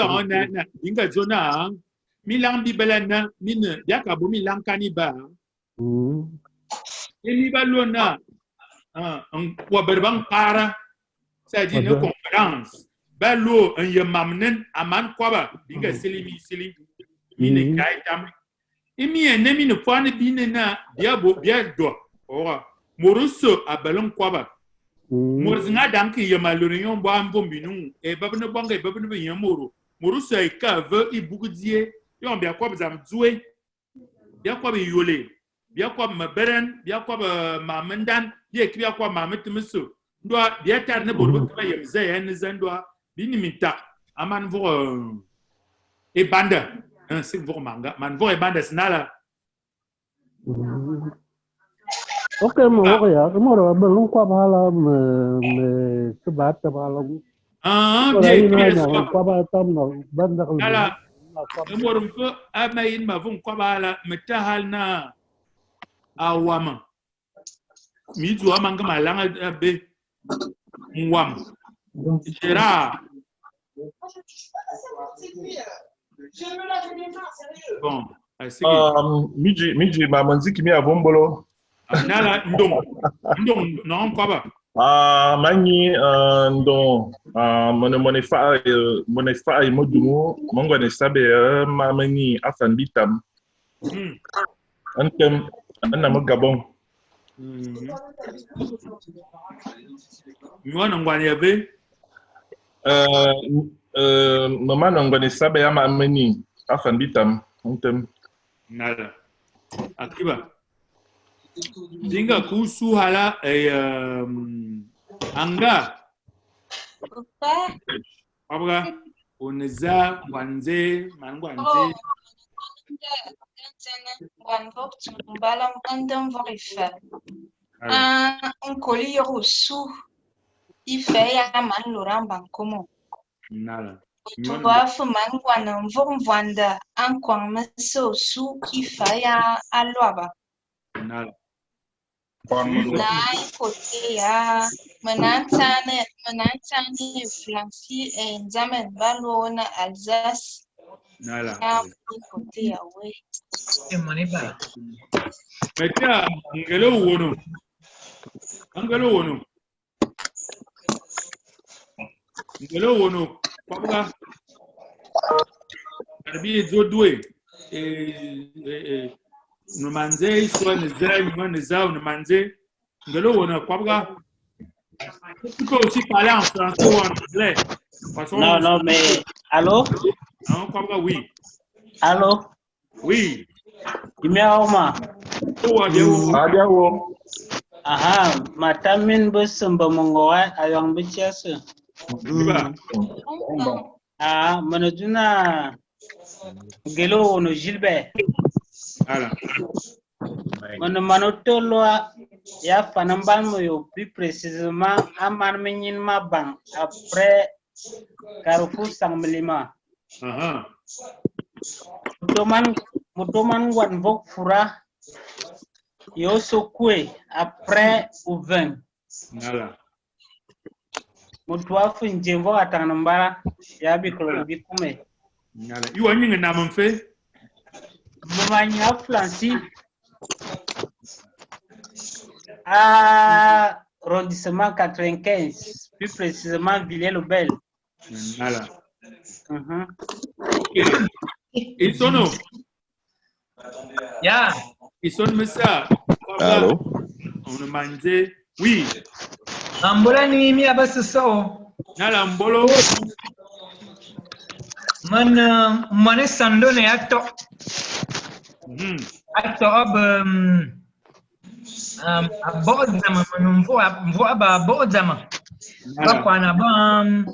on a inga zona milang bibelana mine yakabo milang kaniba emi balona wa berbang para c'est-à-dire une conférence balo un yamamnen aman kwaba dinga sili mine kaitam emi enemi ne fane binena biabo biado ora moruso abalon kwaba Morzinga danki yamalurion bo ambominu e babne bonga e babne be yamoro moruso e kave i bugudie yon bia kwa bazam zue bia kwa be yole bia kwa maberen bia kwa ma mendan bia bia kwa ma metmiso ndo bia tar ne borbo ka yemze yen zandwa bini minta aman vo e banda un c'est vo manga man vo e banda snala. Ok, mà có vậy, cái món đồ bên lúc qua ba là mà cái bát cho ba là bien qua ba tâm nó bên đó là morum ko amayin ma vun kwa bala metahal na awama mizu amanga malanga be mwam gera bon miji mamanziki mi abombolo nala ndong non kwa ba manyi ndong mone fa modumo mongo ne sabe mamani afan bitam antem anna mo gabon mwana ngwani yabe mama ngone sabe mamani afan bitam antem nala akiba dinga kusu hala anga abra oneza wanze mangwanze balam andam varifa un collier sous il fait ya man loramba como nala tu vas man wana vanda an kwang meso su il fait ya aloaba nala Nai côté ya menantane Flancy et Nzamen Balona Alsace. Nala. Côté ya we. Maniba. Metia ngelo wono. Pabga. Arbi zodwe. No manze soit ne zao no manze ngelo wona kwabga tu peux aussi parler en français ou en anglais non mais allô non kwabga oui allô oui imeoma adiawo aha matamin busumba mongoa ayong bichasu manajuna ngelo wono Gilbert voilà Manotoloa ya fanambalmo yo plus précisément aman menyin mabang après Carrefour Sangmelima. Mutoman wan vok fura yo sokwe après ou 20. Voilà. Mutwa funjembo atanambara ya bikolo bikume. Voilà. Yo anyinga namamfe. Mumanya Flancy à arrondissement 95, plus précisément Villers-le-Bel. Voilà. Ils sont Yeah. Ils sont ça. Allô? On a mangé. Oui. Ambola ni mi abasso. Nala mbolo. Man sandone atto. Atto abozama mvua abozama. Bakwana bam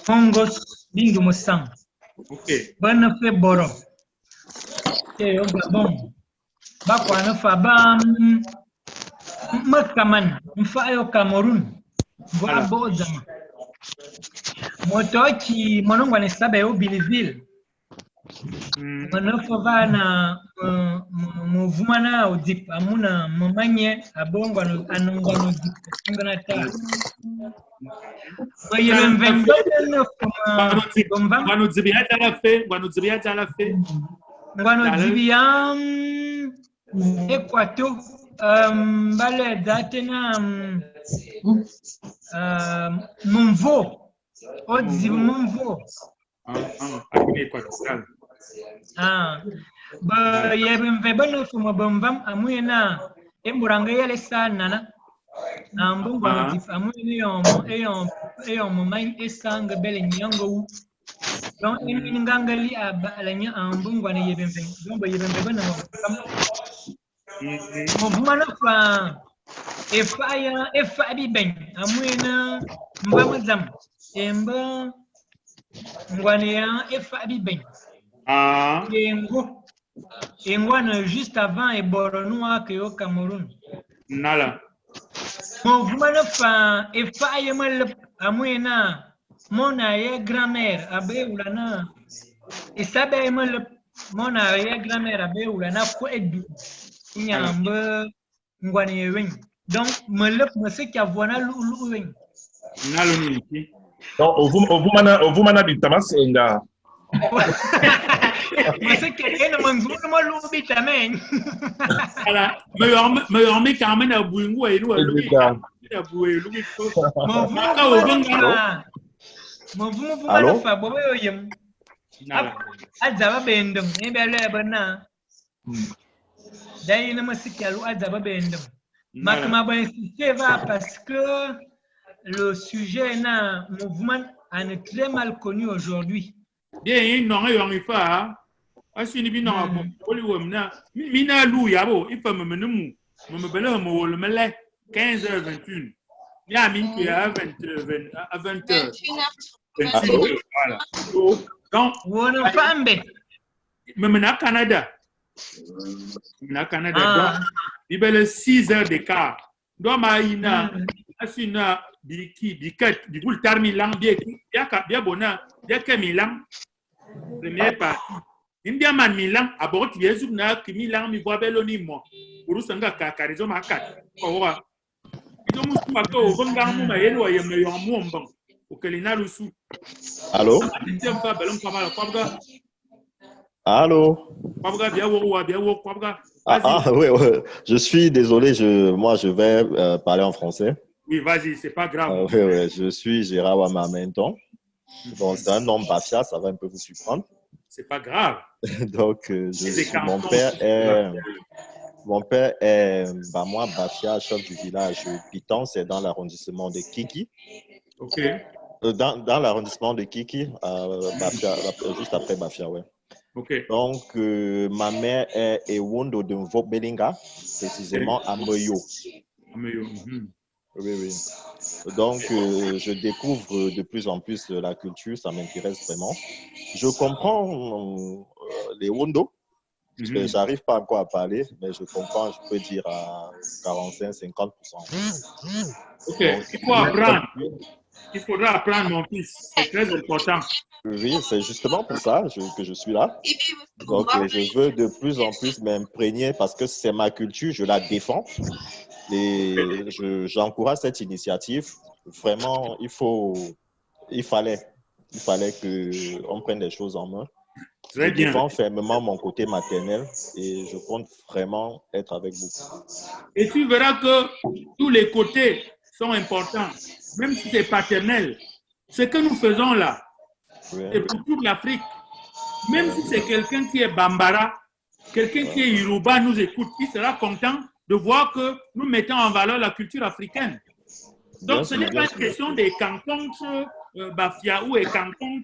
fongos bindu musang. OK. Bana fe boro. Ke yo gabon. Bakwana fa bam Makaman, mfa au Cameroun. Voilà Bozama. Motoki, monongwa ne sabe au Belleville. Monofova na muvumana udip amuna mamanye abongwa no anongwa no dip ngana ta. Ngwano dzibia la fe. Ngwano dzibia Equato bale datena Monvo. Odzibi Monvo. Ba yebem vebano fuma bamvam amuyena emburanga yele sana ambungu dif amuyena eyomo main esanga bele nyongo don eni ngangali abalanya ambungu ne yebem don ba yebem vebano mo bumana fa efa bi ben amuyena mbamazam emba ngwane ya efa bi ben Engwana juste avant et Boronoa que au Cameroun. Nala. Mon voumana fa et fa yemal amouena mon arrière grand-mère abe oulana et ça be yemal mon arrière grand-mère abe oulana ko edu nyambe ngwane yewen donc me lep me se ki avona lu wen. Nalo ni. Donc au voumana du tamas enga. Mas que ele manzou numa lubi também. Voilà, me homem carmen a buingu e no lubi. A buingu lubi. Mo fa bobo yem. Azaba bendum, e bele bana. Dai na masikalu azaba bendum. Makma ba insister va parce que le sujet na mouvement est très mal connu aujourd'hui. Bien, non, il faut asini bi na boli womna mina lu yabo ifa memenemu me bele mo le mele 15h21 ya min tu à 20h. Voilà. Donc wona fambe memena Canada. Na Canada donc il bele 6h d'écart. Donc ma ina asina dikat di bul termi lang bien bona bien que Milan premier pas India man Milan abort Yesu na ki Milan mi boa beloni mo urusanga ka karizo makat ko wa ido musu mako bonga mu ma yelo yem yo mu mbon o kelina lusu. Allô? Allô? Oui, je suis désolé, moi je vais parler en français. Oui, vas-y, c'est pas grave. Oui, je suis Gérard Wamamenton. Donc, c'est un nom bafia, ça va un peu vous surprendre. C'est pas grave. Donc, mon père est moi, bafia, chef du village Piton, c'est dans l'arrondissement de Kiki. Ok. Dans l'arrondissement de Kiki, Bafia, juste après Bafia, ouais. Okay. Donc, ma mère est Ewondo de Mvobelinga, précisément à Moyo. Oui. Donc, je découvre de plus en plus la culture, ça m'intéresse vraiment. Je comprends les Wondo, j'arrive pas encore à parler, mais je comprends, je peux dire à 45-50%. Ok, il faut apprendre. Il faudra apprendre, mon fils. C'est très important. Oui, c'est justement pour ça que je suis là. Donc, je veux de plus en plus m'imprégner parce que c'est ma culture, je la défends. Et j'encourage cette initiative. Vraiment, il fallait qu'on prenne les choses en main. Très bien. Je défends fermement mon côté maternel et je compte vraiment être avec vous. Et tu verras que tous les côtés sont importants, même si c'est paternel. Ce que nous faisons là, c'est pour toute l'Afrique. Même si c'est quelqu'un qui est Bambara, quelqu'un qui est Yoruba nous écoute, il sera content de voir que nous mettons en valeur la culture africaine. Donc, ce n'est pas une question des cantons Bafia ou des cantons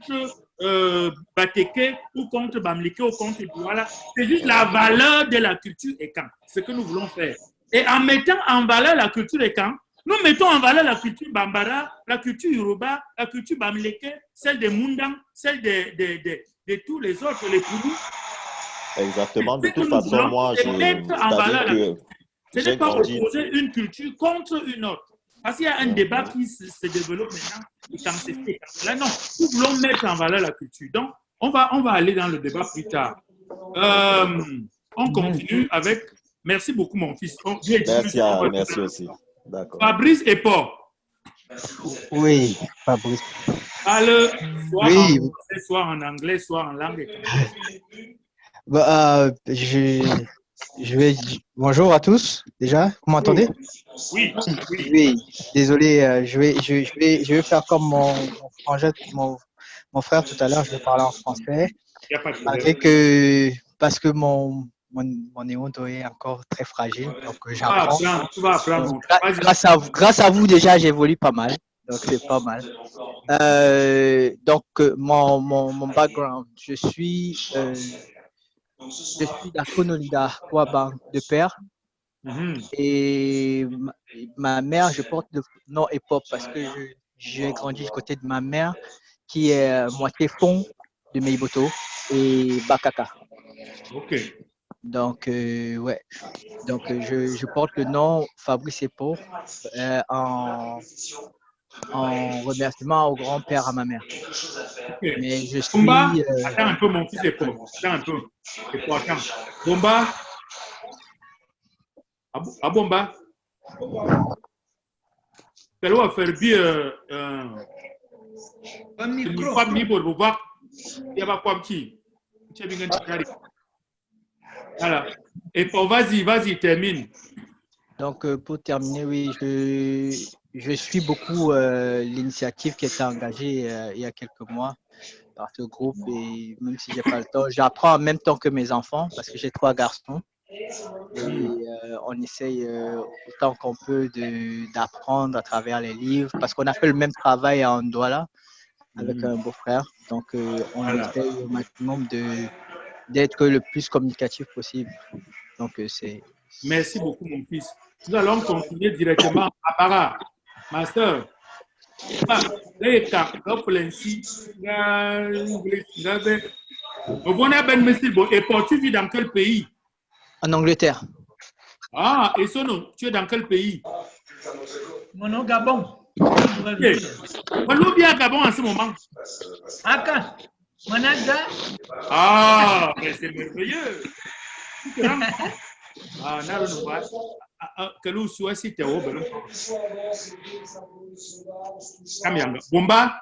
Bateke ou contre Bamlike ou contre Douala. C'est juste la valeur de la culture Ekan, ce que nous voulons faire. Et en mettant en valeur la culture Ekan, nous mettons en valeur la culture Bambara, la culture Yoruba, la culture Bamleke, celle des Mundang, celle de tous les autres, les Koulou. Exactement. De toute façon, moi, Ce n'est pas opposer une culture contre une autre. Parce qu'il y a un débat qui se développe maintenant. Là, non, nous voulons mettre en valeur la culture. Donc, on va aller dans le débat plus tard. On continue avec... Merci beaucoup, mon fils. Merci aussi. D'accord. Fabrice et Paul. Oui, Fabrice. Parle soit en anglais, soit en langue étrangère. Bonjour à tous, déjà. Vous m'entendez? Oui. Oui. Désolé, je vais faire comme mon frère tout à l'heure, je vais parler en français. Parce que mon néonto est encore très fragile, donc j'apprends. Grâce à vous, déjà, j'évolue pas mal. Donc, c'est pas mal. Donc, mon background, je suis d'Akonolida, Kouaban, de père. Et ma mère, je porte le nom Epop parce que j'ai grandi du côté de ma mère, qui est moitié fond de Meiboto et Bakaka. Ok. Donc, ouais. Donc, je porte le nom Fabrice Epop en remerciement au grand-père à ma mère. Okay. Mais je suis... Bomba, attends un peu, mon fils est pauvre. Attends un peu. Attends. Bomba. Ah, Bomba. Quel va faire bien un micro. Pas pour voir. Il y a pas quoi petit. Voilà. Et pour vas-y, termine. Donc, pour terminer, oui, je suis beaucoup l'initiative qui était engagée il y a quelques mois par ce groupe, et même si j'ai pas le temps, j'apprends en même temps que mes enfants parce que j'ai 3 garçons. Et on essaye autant qu'on peut d'apprendre à travers les livres parce qu'on a fait le même travail à Ndouala avec un beau-frère. Donc, on essaye au maximum d'être le plus communicatif possible. Donc, c'est... Merci beaucoup, mon fils. Nous allons continuer directement à Para. Master. Et pour tu vis dans quel pays? En Angleterre. Ah, et Sono, tu es dans quel pays? Mon Gabon. On bien Gabon en ce moment. Aka. Managa. Ah, mais c'est merveilleux. Ah, non, pas. Quel soit si tu es au Belon. Bomba.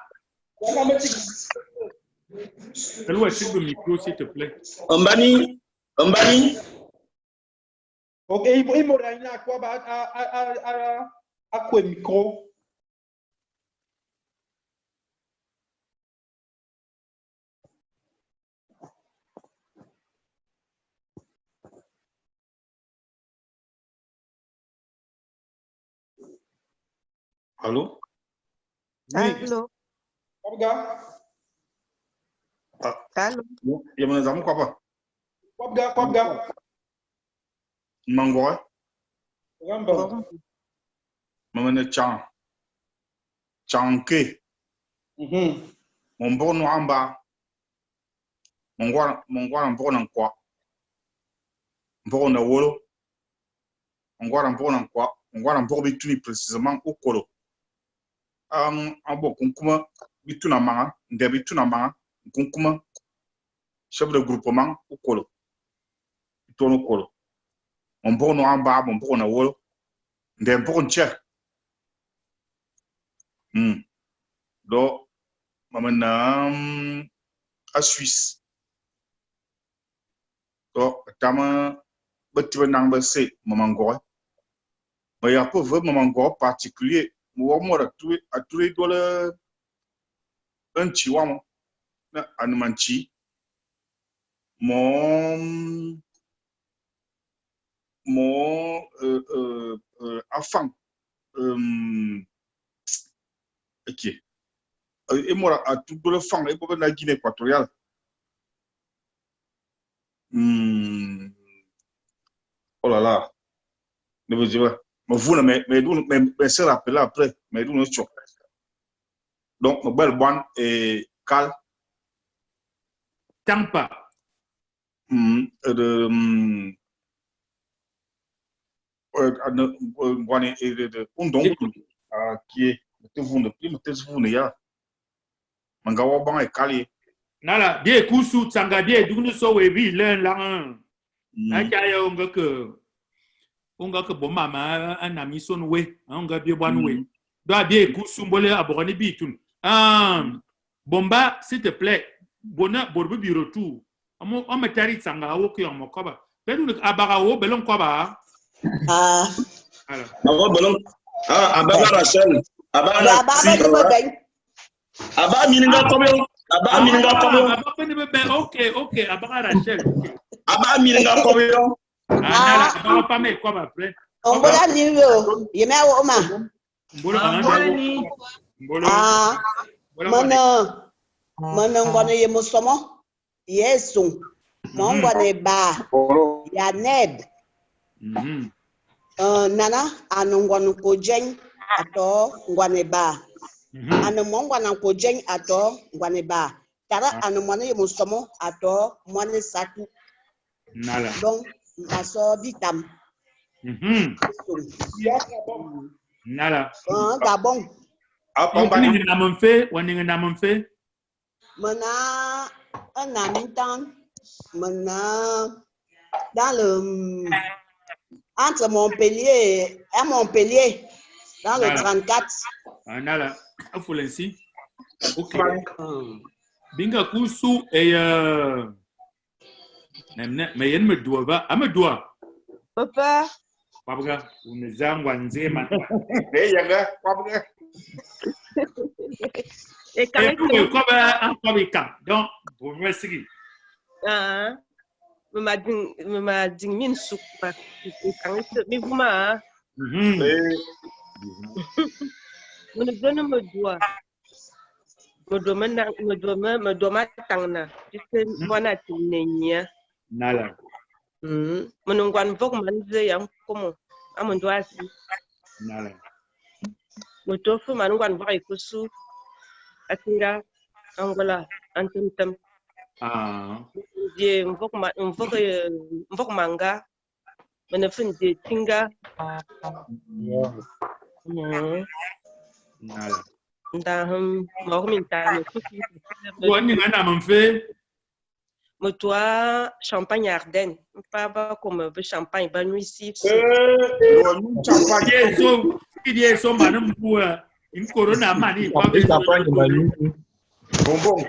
Quel est le micro, s'il te plaît? Ombani. Ok, il m'a dit à quoi micro? Allô? Allô? Allô? Il y a mon amour quoi? Quoi? Mangoy? Rambo. Maman Chanke. Mon bon noamba. Mon gua un bon en quoi? Bon en wolo. On voit un bon en quoi? On voit un bon bituni précisément au colo. Un bon concuma bituna manga, des bituna manga, concuma, chef de groupement au colo. Tourne au colo. On bon noamba, mon bon en wolo. Des bon chef. Donc, maman à Suisse. Donc, tama bâtiment n'embauché maman goy. Mais il y a pas vraiment maman goy particulier. Moi, à tous les dollars un chihuahua, un manchi. Mon enfant. Ok. Et moi, à tout le fond, et pour la Guinée équatoriale. Oh là là. Ne vous dites pas. Mais se rappeler après. Mais d'où nous sommes. Donc, ma belle bonne et Cal. Tampa. ngwane undong qui est te vunde primo te vunde ya manga wa bang e kali nala die kusu tsanga die dugnu so we bi len la na cha yo ngaka bo mama anami son we nga bi bwan we do die kusu mbole abogani bi tun bomba s'il te plaît bona borbe bi retour on me tari tsanga wo ko mo koba bedu abaga wo belon koba alors belon abaga Rachel abaga aba mininga kobe aba mininga kobe ok abaga Rachel aba mininga kobe abaga pa me koba après ongola niwo yeme wo ma mana ngwana ye musomo yesu ngwana ba ya neb nana anu ngwana ko jen ato ngwana ba anu ngwana ko jen ato ngwana ba tara anu ngwana ye musomo ato ngwana satu nala donc aso bitam nala gabon waninga namamfe mana un ami-temps dans le entre Montpellier et Montpellier dans le 34 nala afulensi ok binga kusu et mais yen me doit va amadua papa papa unezangwa nzema yaga papa et quand donc pour moi c'est mama dingmin soupa quand mais vous ma me donne me doit matangna puisque voilà tinenya nala menungguan vok manze yang komo amondoasi nala motofu manungguan vok ikusu atinga angola antumtum je mvok manga menefun je tinga nala ndahum morminta wani ngana mamfe motoa champagne Ardennes pas comme champagne ba nuit ici champagne so idie so manam bua in corona mani kwa be champagne mani bonbon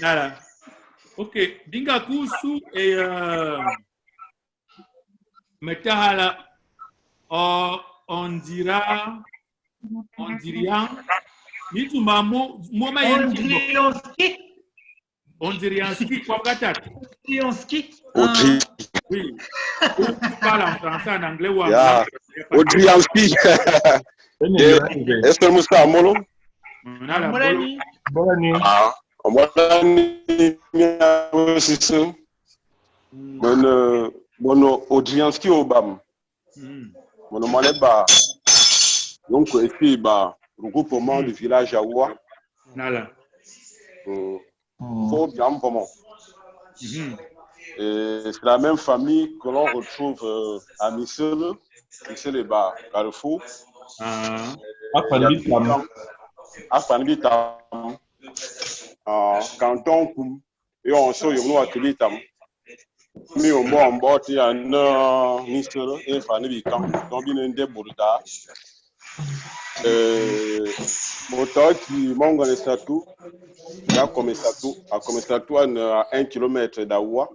nala ok dinga kusu et metahala on dirait ni tu mamo moma on dirait ski quoi gata ski oui tu parles en français en anglais ou en Odrianski est-ce que nous sommes molo Bolani c'est mon Odrianski Obam mon maleba donc et puis regroupement du village Awa nala faut bien comment c'est la même famille que l'on retrouve à Missel et bas Carrefour Afanibitam canton Koum et on se y a Kibitam mais au moins en bas il y a un Missel et Fanibitam donc il y a un débourda moteur qui manque les statuts a comme statut à 1 km d'Awa.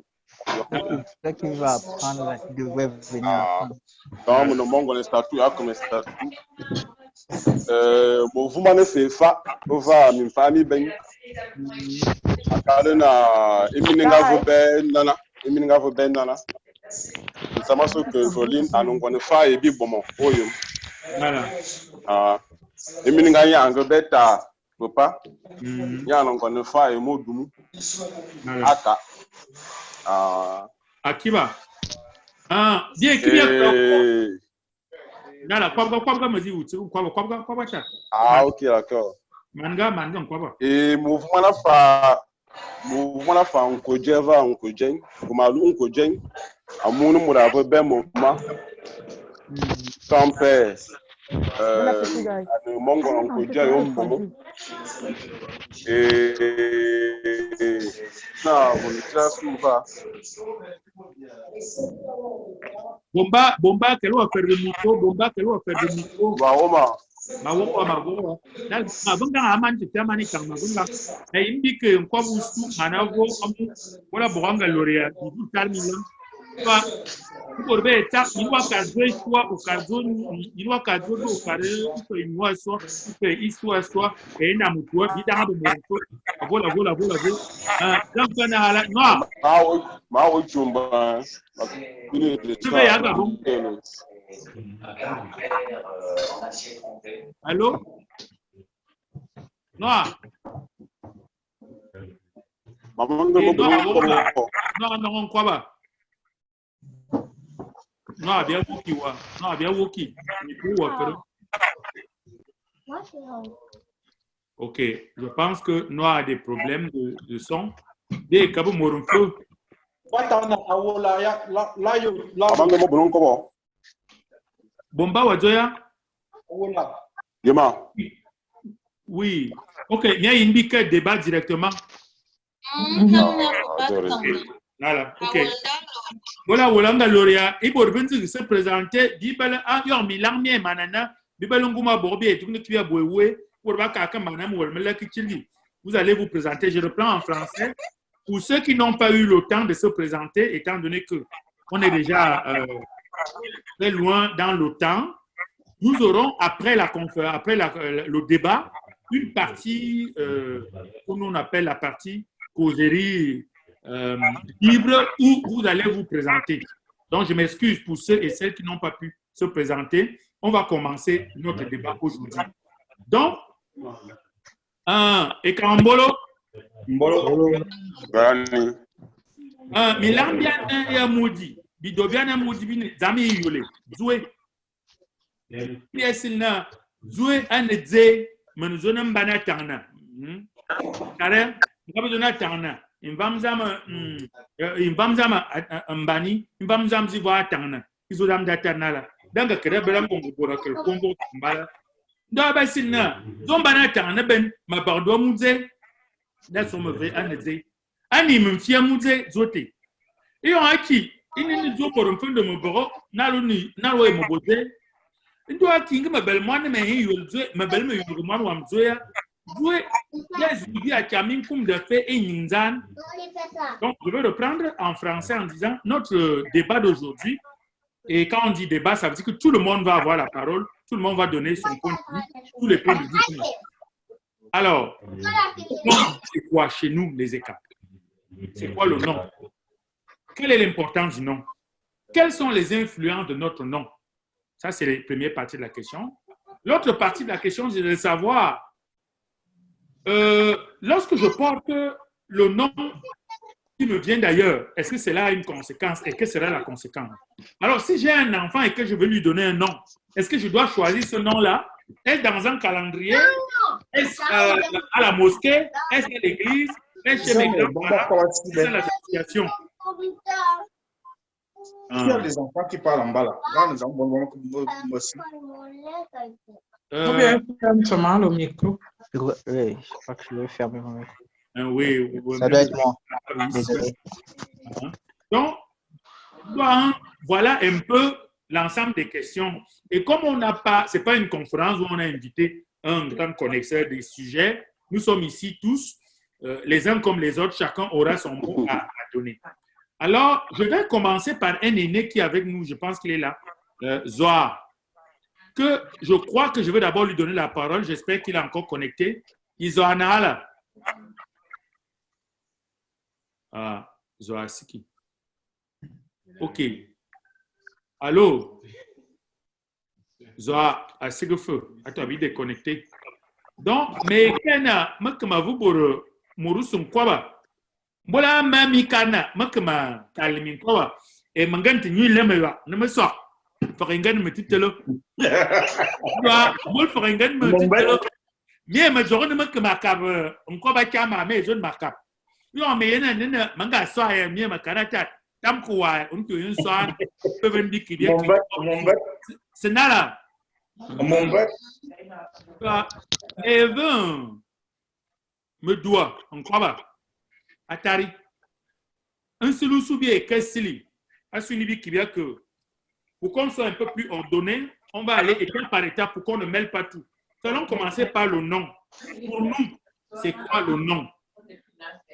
Ce qui va prendre devrait venir. Dans mon manque les statuts a comme statut. Vous m'en fait fa, on va m'y famille ben. Akadena Emininga ben nana. Ça m'a sauté que Joline a non qu'on fa et bi bon oyum. Voilà. Emininga ya ngobeta papa. Ya non qu'on fa et modumu. Aka. Akiba. Bien écrit. Nala, quoi me dit quoi. Ah, ok, d'accord. Manga, quoi. Et mouvement là, Voilà, on cojeva, on cojeng, comme à l'on cojeng, à mon nom, on a bien moment. Ton père, mon gars, on cojeva, on moment. Et ça, on est souvent. Bomba, quel va faire le micro? Bomba, quel va faire le micro? Mahoma. Mahoma. Mabunga amanti tamani kama mabunga. Na imbike kwa busu manavo wala boranga loria digital milan. Kwa kurbe ta inwa kazwe kwa ukazo inwa kazo do kare ko inwa so ko iswa so ena mutwa bidanga bo vola. Donc na hala no. Mawo chumba. Allô? Non, quoi va? Non, bien Woki. Ok, je pense que Noah a des problèmes de son. Des Cabo Morunfo. Bomba Wajoya? Oui. Ok, il y a une bique débat directement. Voilà, ok. Voilà, Wolanga Loria, il faut se présenter. Bibel a eu un milan mien manana. Bibelunguma Borbi et tout le monde boué pour Bakaka Manam ou Melaki. Vous allez vous présenter. Je reprends en français. Pour ceux qui n'ont pas eu le temps de se présenter, étant donné qu'on est déjà très loin dans le temps, nous aurons, après la conférence, après le débat, une partie qu'on on appelle la partie causerie libre où vous allez vous présenter. Donc, je m'excuse pour ceux et celles qui n'ont pas pu se présenter. On va commencer notre débat aujourd'hui. Donc, et Karambolo, Milambian et Moudi, Bidobiana Moudi, Zami Yole, Zoué. Piesina, Zoué Anedze, Menuzonam Banatana. Kare, Gabazona Tana, Invamzama Mbani, Invamzam Ziva Tana, Izodam Datanala. Danga Kerebelam Congo, Congo, Mbala. Dabasina, Zombana Tana Ben, ma bardo Mouze. That's what I'm saying. Anim fia muze zote. Iyo aki ini zo por mfundo mboro naluni nalwe moboze. Ndo aki ngama belmane me hiyo zo mabelme yugo manu amzoya. Jouer les idées à Kamin comme de fait et Ninzan. Donc je vais reprendre en français en disant notre débat d'aujourd'hui. Et quand on dit débat, ça veut dire que tout le monde va avoir la parole, tout le monde va donner son point de vue, tous les points de vue. Alors, c'est quoi chez nous les écarts? C'est quoi le nom? Quelle est l'importance du nom? Quelles sont les influences de notre nom? Ça, c'est la première partie de la question. L'autre partie de la question, c'est de savoir, lorsque je porte le nom qui me vient d'ailleurs, est-ce que cela a une conséquence et quelle sera la conséquence? Alors, si j'ai un enfant et que je veux lui donner un nom, est-ce que je dois choisir ce nom-là? Est-ce dans un calendrier? Est-ce à la mosquée? Est-ce à l'église? Est-ce chez mes grands-parents? C'est l'association. Il y a des enfants qui parlent en bas là. Là, les enfants aussi. Ferme le micro. Oui, je crois que je vais fermer mon micro. Oui, ça doit être moi. Désolé. Donc, voilà un peu l'ensemble des questions. Et comme on n'a pas, ce n'est pas une conférence où on a invité un grand connaisseur des sujets, nous sommes ici tous, les uns comme les autres, chacun aura son mot à donner. Alors, je vais commencer par un aîné qui est avec nous, je pense qu'il est là, Zohar, que je crois que je vais d'abord lui donner la parole, j'espère qu'il est encore connecté. Zohar Nahala. Ah, Zohar Siki. Ok. Allô? Zohar, assez de feu. Attends, il est déconnecté. Donc, mais Kena, je vous pour Mourusum Kwaba. Voilà, Mami Kana, Makama, Kalimin Kwaba. Et Mangante Nuit Lemewa, ne me sort. Faringan me titelo. Moi, Faringan me titelo. Mais ma journée de Makama, on Kwaba Kama, mais je ne marque pas. Yo, mais il y a un manga soa et mien, ma caractère. Tam quoi, on peut une soa, peut venir qui vient. C'est nada. Mon bête. Et ben, me doit, on croit pas. Atari. Un seul soubier, Kessili, a suivi qui vient que, pour qu'on soit un peu plus ordonné, on va aller étape par étape pour qu'on ne mêle pas tout. Nous allons commencer par le nom. Pour nous, c'est quoi le nom?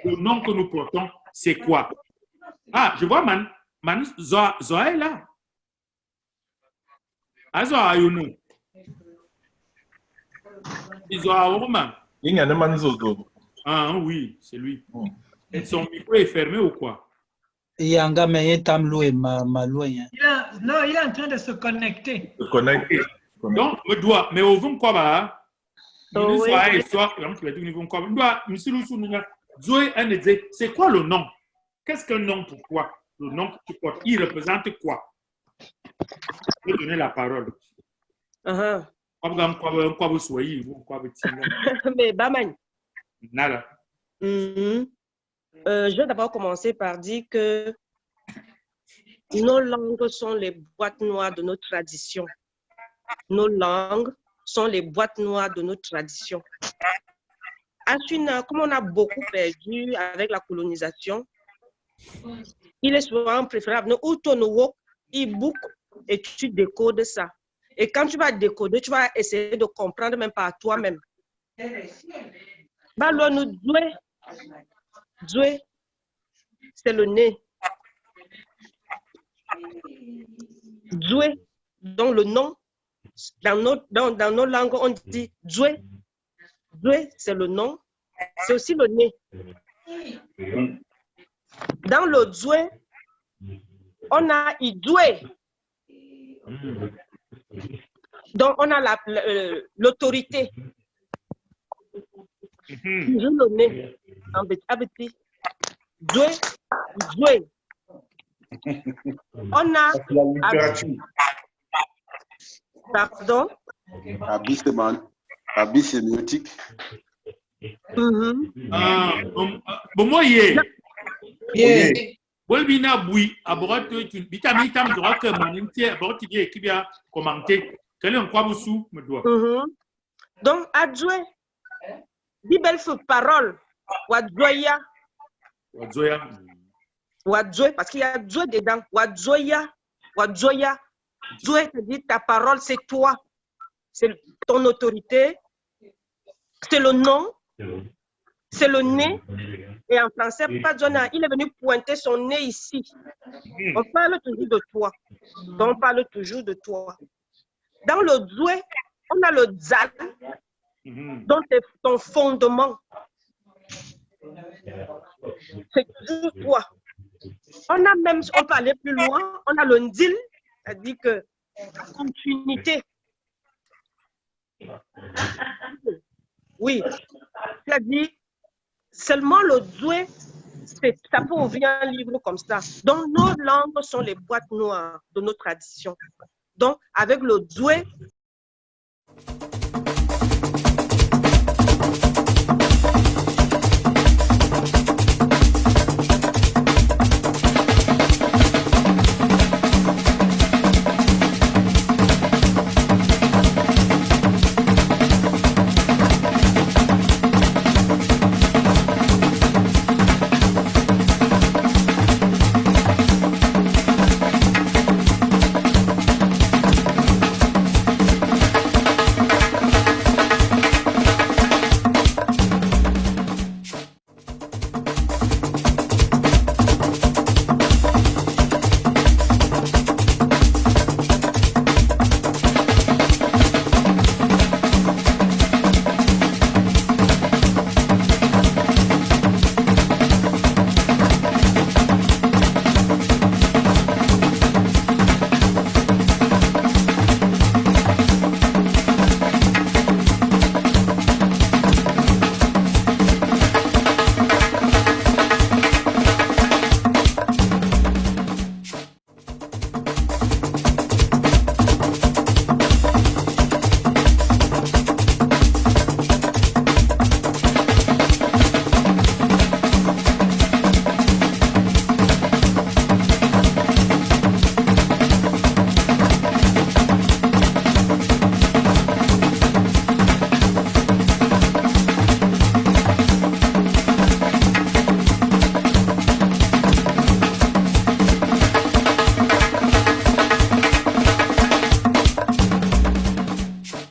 Le nom que nous portons, c'est quoi? Ah, je vois Man Zoa est là. Ah, Zoa, you Ah oui, c'est lui. Et son micro est fermé ou quoi? Non, il est en train de se connecter. Donc, mais au fond, quoi, c'est quoi le nom? Qu'est-ce qu'un nom pour toi? Le nom que tu portes, il représente quoi? Je vais donner la parole. Mais Baman. Nada. Je vais d'abord commencer par dire que nos langues sont les boîtes noires de nos traditions. Nos langues sont les boîtes noires de nos traditions. Comme on a beaucoup perdu avec la colonisation, il est souvent préférable ou ton e-book et tu décodes ça. Et quand tu vas décoder, tu vas essayer de comprendre même par toi-même. Doué, c'est le nez. Doué, donc le nom. Dans nos langues, on dit doué. Doué, c'est le nom. C'est aussi le nez. Dans le doué, on a idoué. Donc, on a l'autorité. Le nez. Doué, doué. On a... Pardon? Abyssémiotique. Bon, moi, Bolbina Boui, aborate une vitamine tam droit que manimité aborate qui vient commenter. Quel est un quoi vous me doit? Donc, adjoint, dit belle parole, wadjoya. Wadjoya. Wadjoya, parce qu'il y a djoya dedans. Wadjoya, wadjoya. Djoya, c'est-à-dire ta parole, c'est toi. C'est ton autorité. C'est le nom. C'est le nez. Et en français, pas Jonah, il est venu pointer son nez ici. On parle toujours de toi. Donc, on parle toujours de toi. Dans le doué, on a le dzal, donc c'est ton fondement. C'est toujours toi. On a même, on peut aller plus loin, on a le ndil, c'est-à-dire que la continuité. Oui, c'est-à-dire seulement le doué, ça peut ouvrir un livre comme ça. Donc, nos langues sont les boîtes noires de nos traditions. Donc, avec le doué,